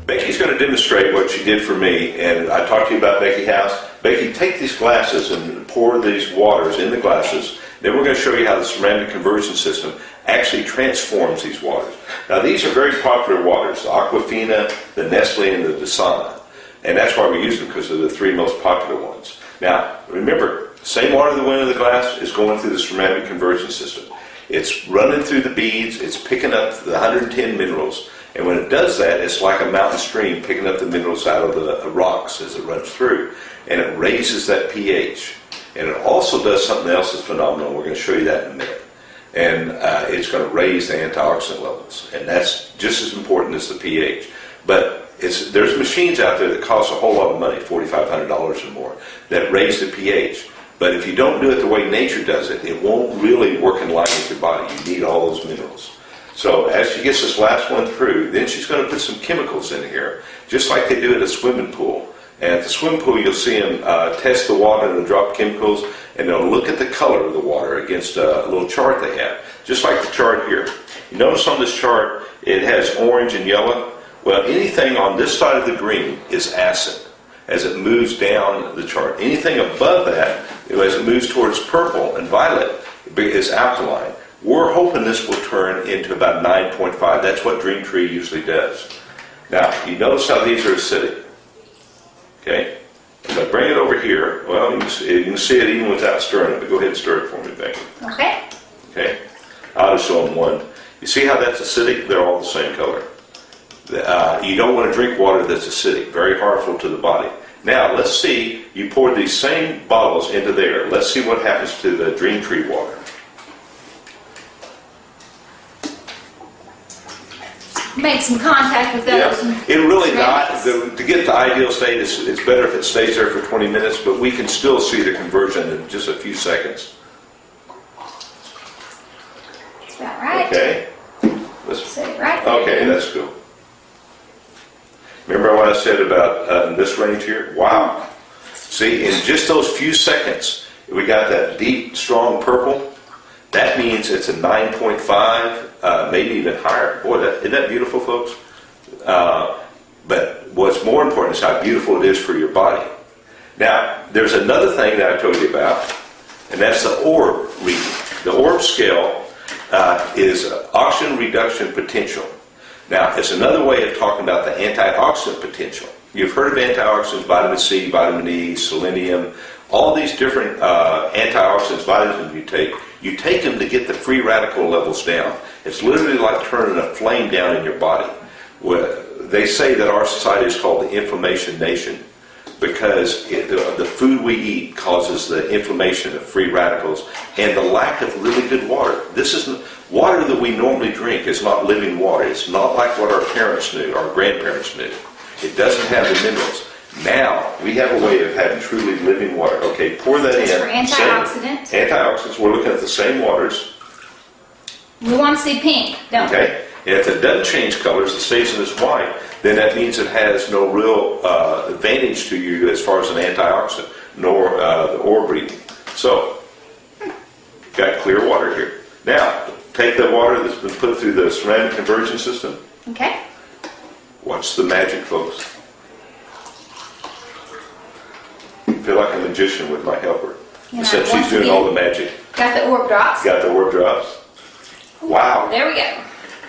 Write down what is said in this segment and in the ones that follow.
Becky's going to demonstrate what she did for me, and I talked to you about Becky House. Becky, take these glasses and pour these waters in the glasses. Then we're going to show you how the ceramic conversion system actually transforms these waters. Now, these are very popular waters, the Aquafina, the Nestle, and the Dasana. And that's why we use them, because they're the three most popular ones. Now, remember, same water that went in the glass is going through the ceramic conversion system. It's running through the beads, it's picking up the 110 minerals, and when it does that, it's like a mountain stream picking up the minerals out of the rocks as it runs through, and it raises that pH. And it also does something else that's phenomenal. We're going to show you that in a minute. And it's going to raise the antioxidant levels, and that's just as important as the pH. But there's machines out there that cost a whole lot of money, $4,500 or more, that raise the pH. But if you don't do it the way nature does it, it won't really work in line with your body. You need all those minerals. So as she gets this last one through, then she's going to put some chemicals in here, just like they do at a swimming pool. And at the swimming pool, you'll see them test the water and drop chemicals, and they'll look at the color of the water against a little chart they have, just like the chart here. You notice on this chart, it has orange and yellow. Well, anything on this side of the green is acid as it moves down the chart. Anything above that, as it moves towards purple and violet, is alkaline. We're hoping this will turn into about 9.5. That's what Dream Tree usually does. Now, you notice how these are acidic. Okay? If I bring it over here, well, you can see it even without stirring it, but go ahead and stir it for me, Becky. Okay. Okay? I'll just show them one. You see how that's acidic? They're all the same color. You don't want to drink water that's acidic, very harmful to the body. Now, let's see, you pour these same bottles into there. Let's see what happens to the Dream Tree water. Make some contact with those. Yeah. It really not. To get the ideal state, it's better if it stays there for 20 minutes, but we can still see the conversion in just a few seconds. That's about right. Okay. Right. Okay, that's cool. Remember what I said about this range here? Wow. See, in just those few seconds, we got that deep, strong purple. That means it's a 9.5, maybe even higher. Boy, isn't that beautiful, folks? But what's more important is how beautiful it is for your body. Now, there's another thing that I told you about, and that's the ORP reading. The ORP scale is oxygen reduction potential. Now, it's another way of talking about the antioxidant potential. You've heard of antioxidants, vitamin C, vitamin E, selenium, all these different antioxidants, vitamins you take them to get the free radical levels down. It's literally like turning a flame down in your body. They say that our society is called the inflammation nation because the food we eat causes the inflammation of free radicals and the lack of really good water. This isn't water that we normally drink is not living water. It's not like what our parents knew, our grandparents knew. It doesn't have the minerals. Now, we have a way of having truly living water. Okay, pour that in. For antioxidants. Antioxidants, we're looking at the same waters. We want to see pink, don't we? Okay, and if it doesn't change colors, it stays in this white, then that means it has no real advantage to you as far as an antioxidant, nor the ORP reading. So, got clear water here. Now, take the water that's been put through the ceramic conversion system. Okay. Watch the magic, folks. I feel like a magician with my helper. Except she's doing all the magic. Got the ORP drops. Got the ORP drops. Wow. There we go.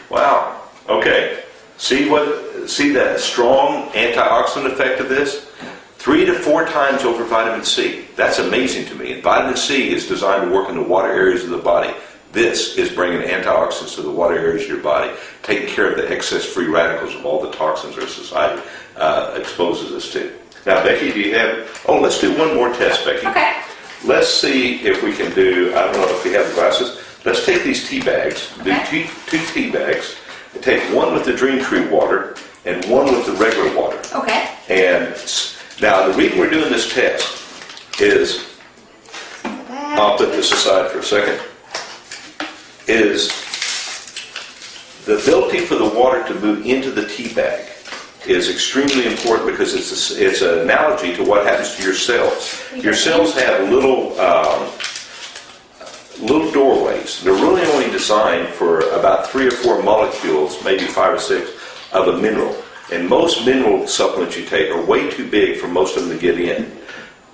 Wow. Okay. See that strong antioxidant effect of this? 3 to 4 times over vitamin C. That's amazing to me. And vitamin C is designed to work in the water areas of the body. This is bringing antioxidants to the water areas of your body, taking care of the excess free radicals of all the toxins our society exposes us to. Now, Becky, do you have... Oh, let's do one more test, Becky. Okay. Let's see if we can do... I don't know if we have the glasses. Let's take these tea bags, Okay. do two tea bags, and take one with the Dream Tree water and one with the regular water. Okay. And now, the reason we're doing this test is... I'll put this aside for a second. Is the ability for the water to move into the tea bag is extremely important because it's an analogy to what happens to your cells. Your cells have little doorways. They're really only designed for about 3 or 4 molecules, maybe 5 or 6, of a mineral. And most mineral supplements you take are way too big for most of them to get in.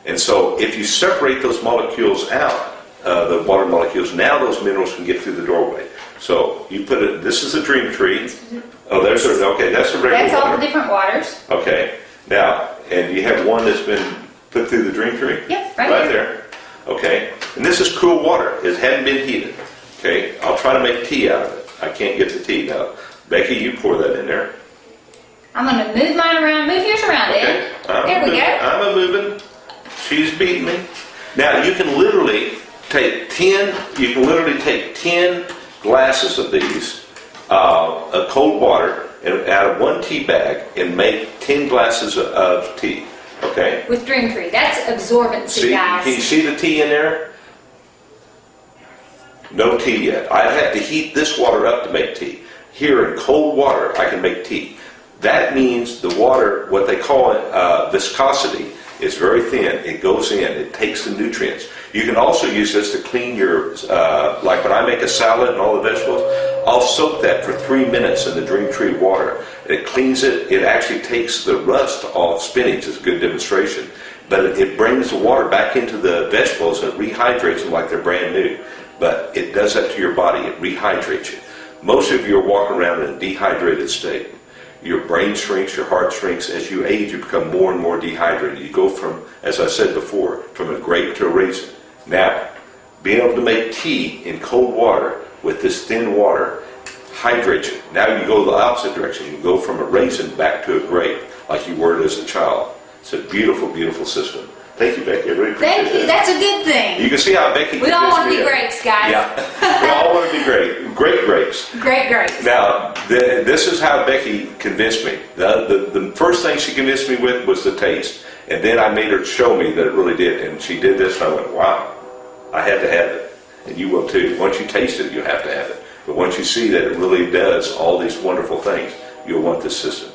And so if you separate those molecules out, the water molecules, now those minerals can get through the doorway. So you put it, this is a dream tree. Oh, there's a, okay, that's a regular That's all water. the different waters. Okay, now, and you have one that's been put through the dream tree? Yep, right there. Okay, and this is cool water. It hadn't been heated. Okay, I'll try to make tea out of it. I can't get the tea now. Becky, you pour that in there. I'm going to move mine around. Move yours around, Okay. Ed. There we go. I'm a moving. She's beating me. Now you can literally take 10 glasses of these, of cold water, and out of one tea bag, and make 10 glasses of tea. Okay. With Dream Tree. That's absorbency, See, guys. can you see the tea in there? No tea yet. I'd have to heat this water up to make tea. Here in cold water, I can make tea. That means the water, what they call it, viscosity, is very thin. It goes in. It takes the nutrients. You can also use this to clean your, like when I make a salad and all the vegetables, I'll soak that for 3 minutes in the Dream Tree water. It cleans it. It actually takes the rust off spinach. It's a good demonstration. But it brings the water back into the vegetables and it rehydrates them like they're brand new. But it does that to your body. It rehydrates you. Most of you are walking around in a dehydrated state. Your brain shrinks, your heart shrinks. As you age, you become more and more dehydrated. You go from, as I said before, from a grape to a raisin. Now, being able to make tea in cold water with this thin water hydrates you. Now you go the opposite direction. You go from a raisin back to a grape like you were as a child. It's a beautiful, beautiful system. Thank you, Becky. I really appreciate Thank you. that. That's a good thing. You can see how Becky We all want to convinced be me. grapes, guys. Yeah, we all want to be great grapes. Great grapes. Now, this is how Becky convinced me. The first thing she convinced me with was the taste. And then I made her show me that it really did. And she did this, and I went, wow, I had to have it. And you will too. Once you taste it, you have to have it. But once you see that it really does all these wonderful things, you'll want this system.